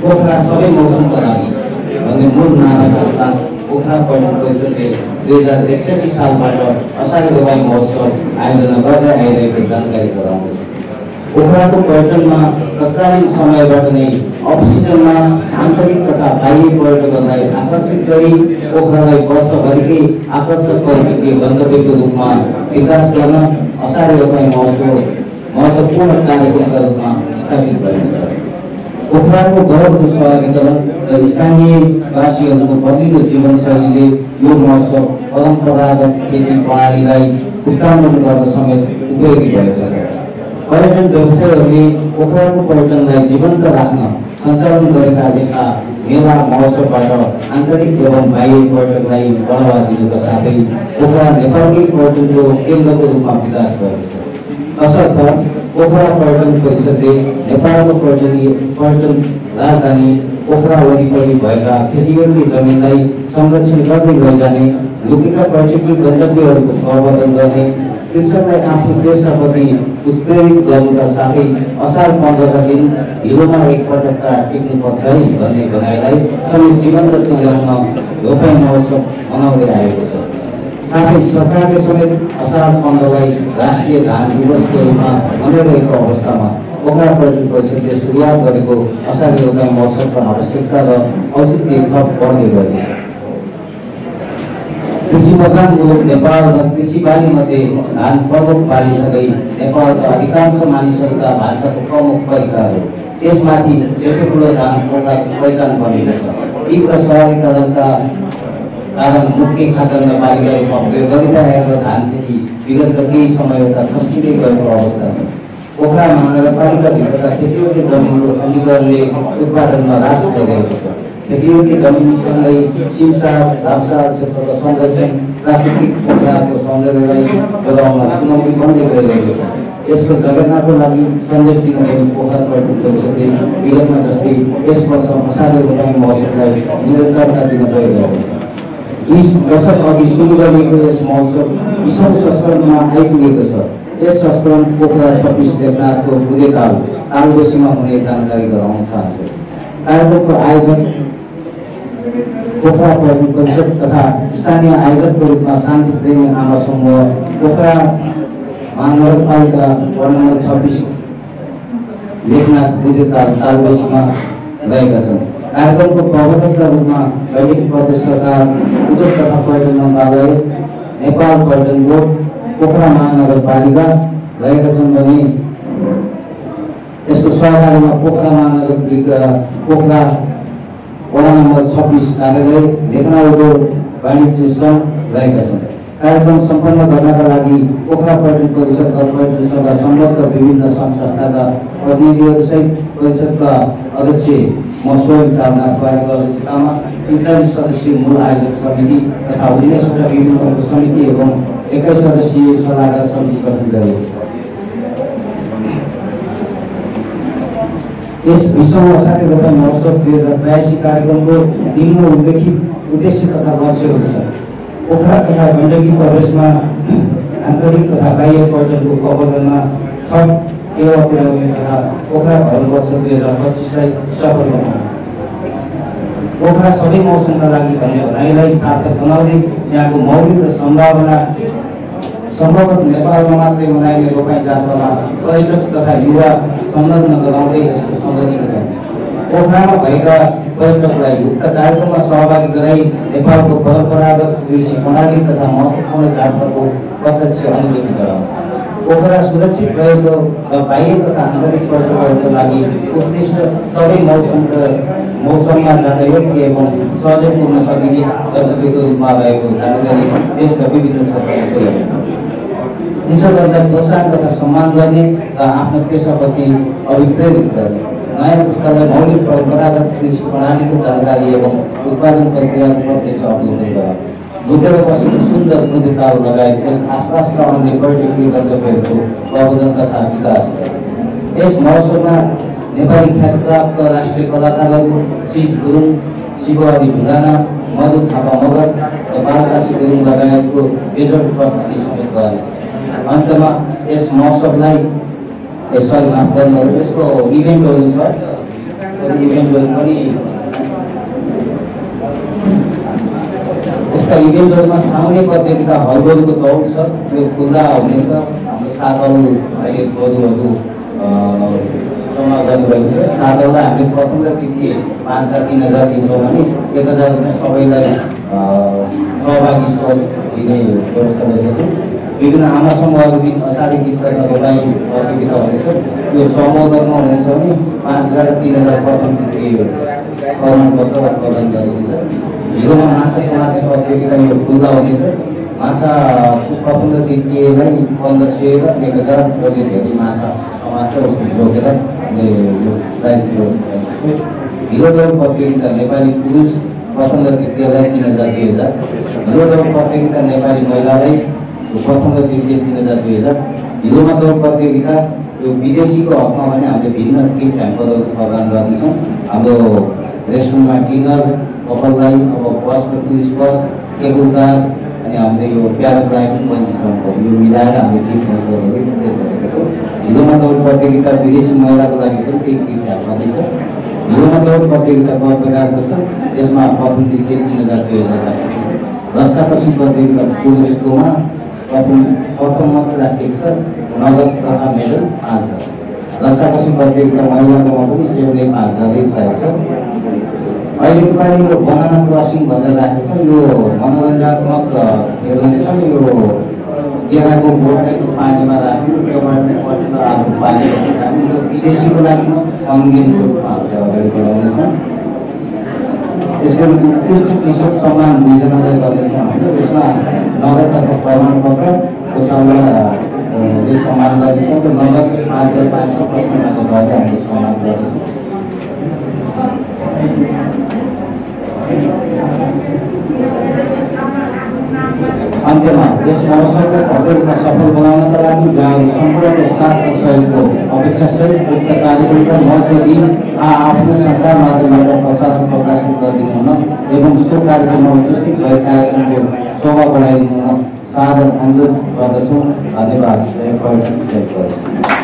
पोखरा सबै मौसमका लागि भन्ने मूल नाराका साथ पोखरा पर्यटन परिषदले 2061 सालबाट असारे रोपाई महोत्सव आयोजना गर्दै आइरहेको जानकारी गराउँदछ। पोखराको पर्यटनमा तत्कालीन समयबाट नै अफ-सिजनमा आन्तरिक तथा बाह्य पर्यटकहरूलाई आकर्षित गरी पोखरालाई वर्षभरिकै आकर्षक पर्यटकीय गन्तव्यको रूपमा विकास गर्न असारे रोपाई महोत्सव महत्त्वपूर्ण कार्यक्रमका रूपमा स्थापित भएको छ। पोखराको बढ्दो सहरीकरण र स्थानीयवासीहरूको बदलिदो जीवनशैलीले यो महोत्सव परम्परागत खेती प्रणालीलाई पुष्टान्तरण गर्न समेत उपयोगी भएको छ। पर्यटन व्यवसायहरूले पोखराको पर्यटनलाई जीवन्त राख्न सञ्चालन गरेका यस्ता मेला महोत्सवबाट आन्तरिक एवं बाह्य पर्यटकलाई बढावा दिनुका साथै पोखरा नेपालकै पर्यटनको केन्द्रको रूपमा विकास भएको छ। तसर्थ पोखरा पर्यटन परिषदले नेपालको पर्यटन राजधानी पोखरा वरिपरि भएका खेतीयोग्य जमिनलाई संरक्षण गर्दै लैजाने, लुकेका पर्यटकीय गन्तव्यहरूको प्रवर्धन गर्ने, कृषकलाई आफ्नो पेसाप्रति उत्प्रेरित गर्नुका साथै असार 15 का दिन हिलोमा एकपटक टिक्नुपर्छ है भन्ने भनाइलाई समेत जीवन्त तुल्याउन रोपाई महोत्सव मनाउँदै आएको छ। साथै सरकारले समेत असार 15 लाई राष्ट्रिय धान दिवसको रूपमा मनाइरहेको अवस्थामा पोखरा पर्यटन परिषदले सुरुवात गरेको असारे रोपाई महोत्सवको आवश्यकता र औचित्य थप बढ्दै गएको छ। कृषि प्रधान मुलुक नेपाल र कृषि बाली मध्ये धान प्रमुख बालीसँगै नेपालका अधिकांश मानिसहरूका भाषाको प्रमुख परिकार हो। त्यसमाथि जेठो ठुलो धान पोखराको पहिचान बनेको छ। तीव्र सहरीकरणका कारण मुख्य खाद्यान्न बालीका रूपमा प्रयोग गरिरहेको धान खेती विगतका केही समयबाट खस्किँदै गएको अवस्था छ। पोखरा महानगरपालिकाभित्रका खेतीयोग्य जमिनको अमिकरणले उत्पादनमा ह्रास भइरहेको छ। खेतीयोग्य जमिनसँगै सिमसार राप्सार क्षेत्रको संरक्षण प्राकृतिक पोखराको सौन्दर्यलाई जोगाउन चुनौती बन्दै गइरहेको छ। यसको जगेर्नाको लागि सन्देश दिन पनि पोखरा पर्यटन परिषदले विगतमा जस्तै यस वर्ष असारे रोपाई महोत्सवलाई निरन्तरता दिन गइरहेको छ। 20 दशक अघि सुरु गरिएको यस महोत्सव 20औं संस्करणमा आइपुगेको छ। यस संस्करण पोखरा 26 लेखनाथको बुधेताल तालबेसीमा हुने जानकारी गराउन चाहन्छु। कार्यक्रमको आयोजन पोखरा पर्यटन परिषद तथा स्थानीय आयोजकको रूपमा शान्ति प्रेमी आमा समूह पोखरा महानगरपालिका वडा नम्बर 26 लेखनाथ बुधेताल तालबेसीमा रहेका छन्। कार्यक्रमको प्रवर्तकका रूपमा दैनिक प्रदेश सरकार, उद्योग तथा पर्यटन मन्त्रालय, नेपाल पर्यटन बोर्ड, पोखरा महानगरपालिका रहेका छन् भने यसको सहकारीमा पोखरा महानगरपालिका पोखरा वडा नम्बर 26 कार्यालय, लेखनाथ वाणिज्य सङ्घ रहेका छन्। कार्यक्रम सम्पन्न गर्नका लागि पोखरा पर्यटन परिषद र पर्यटनसँग सम्बद्ध विभिन्न सङ्घ संस्थाका प्रतिनिधिहरूसहित परिषदका अध्यक्ष म स्वयं तालनाथ पारेको अध्यक्षतामा 43 सदस्यीय मूल आयोजक समिति तथा 19वटा विभिन्न समिति एवं 21 सदस्यीय सल्लाहकार समिति गठन गरिएको छ। यस 20औं असारे रोपाई महोत्सव 2082 कार्यक्रमको निम्न उल्लेखित उद्देश्य तथा लक्ष्यहरू छन्। पोखरा तथा गण्डकी प्रदेशमा आन्तरिक तथा बाह्य पर्यटनको प्रवर्धनमा थप टेवा पुर्याउने तथा पोखरा भ्रमण वर्ष 2025लाई सफल बनाउने, पोखरा सबै मौसमका लागि भन्ने भनाइलाई सार्थक बनाउँदै यहाँको मौलिक र सम्भवतः नेपालमा मात्रै मनाइने रोपाई जात्रामा पर्यटक तथा युवा संलग्न गराउँदै यसको संरक्षण गर्ने, पोखरामा भएका पर्यटकलाई उक्त कार्यक्रममा सहभागी गराई नेपालको परम्परागत कृषि प्रणाली तथा महत्त्वपूर्ण जात्राको प्रत्यक्ष अनुभूति गराउने, पोखरा सुरक्षित रहेको र बाह्य तथा आन्तरिक पर्यटकहरूको लागि उत्कृष्ट सबै मौसममा यातायात एवं सहजै पुग्न सकिने गन्तव्यको रूपमा रहेको जानकारी देशका विभिन्न क्षेत्रको कृषकहरूलाई प्रोत्साहन तथा सम्मान गर्ने र आफ्नो पेसाप्रति अभिप्रेरित गर्ने, नयाँ पुस्तालाई मौलिक परम्परागत कृषि प्रणालीको जानकारी एवं उत्पादन प्रक्रियाको प्रत्यक्ष अवलोकन गराउने, लुकेर बसेको सुन्दर बुधेताल लगायत यस आसपासका अन्य पर्यटकीय गन्तव्यहरूको प्रवर्धन तथा विकास गर्ने। यस महोत्सवमा नेपाली ख्यातिप्राप्त राष्ट्रिय कलाकारहरू सिज गुरुङ, शिवहरि ढुङ्गाना, मधु थापा मगर र बालकाशी गुरुङ लगायतको बेजोड प्रस्तुति समेत गर्नेछ। अन्तमा यस महोत्सवलाई यसको इभेन्टहरू छ इभेन्टहरू पनि यस्ता इभेन्टहरूमा साउने प्रतियोगिता हलबलको दौड छ, त्यो खुल्ला हुनेछ। हाम्रो साथहरू अहिले गोरुहरू जम्मा गर्नुभएको छ। साथहरूलाई हामीले प्रथम र द्वितीय 5,000 3,000 दिन्छौँ भने 1,000 रुपियाँ सबैलाई सहभागी स्वर दिने व्यवस्था गरेका छौँ। विभिन्न आमा समूहहरू बिच असाध्य गीत तथा रोपाई प्रतियोगिता हुनेछ। त्यो समूहमा हुनेछ भने 5,000 र 3,000 प्रथम द्वितीय प्रमाणपत्र प्रदान गरिनेछ। हिलोमा माछा समात्ने प्रतियोगिता यो खुल्ला हुनेछ। माछा प्रथम र द्वितीयलाई 1,500 र 1,000 जति धेरै माछा समात्छ उसको जोडेर यो प्राइज व्यवस्था गर्नेछौँ। हिलो दौड प्रतियोगिता नेपाली पुरुष प्रथम र द्वितीयलाई 3,000 2,000। हिलो दौड प्रतियोगिता नेपाली महिलालाई प्रथम र द्वितीय 3,000 2,000। हिलोमा दौड प्रतियोगिता यो विदेशीको हकमा भने हामीले भिन्न गिफ्ट ह्याम्परहरू प्रदान गर्नेछौँ। हाम्रो रेस्टुरेन्टमा डिनर कपाललाई अब बसको टुरिस्ट बस केबल कार अनि हामीले यो प्याराग्लाइडिङ बन्जी जम्पहरू यो मिलाएर हामीले गिफ्ट ह्याम्परहरू तयार गरेका छौँ। हिलोमा दौड प्रतियोगिता विदेशी महिलाको लागि पनि केही गिफ्ट ह्याम्पर छ। हिलोमा दौड प्रतियोगिता पत्रकारको छ, यसमा प्रथम द्वितीय 3,000 2,000 राखेको छ। रस्साकसी प्रतियोगिता पुरुषकोमा प्रथम मात्र राखिएको छ, नगद तथा मेडल 5,000। रस्साकसी प्रतियोगिता महिलाकोमा पनि सेउले 5,000 प्राइज छ। अहिलेको पालि यो बनाना क्रसिङ भनेर राखेको छ, यो मनोरञ्जनात्मक खेल हुनेछ। यो केराको बोटलाई पानीमा राख्यो, त्योबाट आगो पानी राख्यो। यो विदेशीको लागि अङ्गीनको रूपमा हामीले अगाडि बढाउनेछ। यसको उत्कृष्ट कृषक सम्मान 2जनालाई गर्नेछौँ हामीले। यसमा नगद तथा प्रमाणपत्रको सम्मान गर्नेछौँ। त्यो नगद 5,500 प्रश्न नगद गरेर हामीले सम्मान गर्नेछौँ। अन्त्यमा यस महोत्सवको भव्य रूपमा सफल बनाउनका लागि गाउँहरू सम्पूर्णको साथ र सहयोगको अपेक्षासहित उक्त कार्यक्रमका महत्त्व दिन आफ्नो सञ्चार माध्यमबाट प्रसारण प्रकाशित गरिदिनु हुन एवं सो कार्यक्रममा उपस्थित भए कार्यक्रमको शोभा बढाइदिनु हुन सादर अनुरोध गर्दछौँ। धन्यवाद। जय पर्यटन, जय पर्यटन।